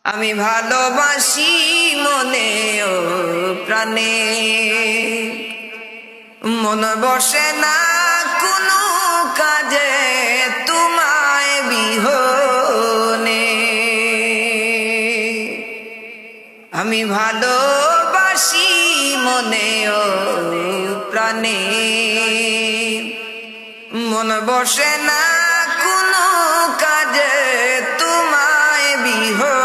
আমি ভালোবাসি মনে ও প্রাণে, মন বসে না কোনো কাজে তোমায় বিহনে। আমি ভালোবাসি মনে ও প্রাণে, মন বসে না কোনো কাজে তোমায় বিহনে।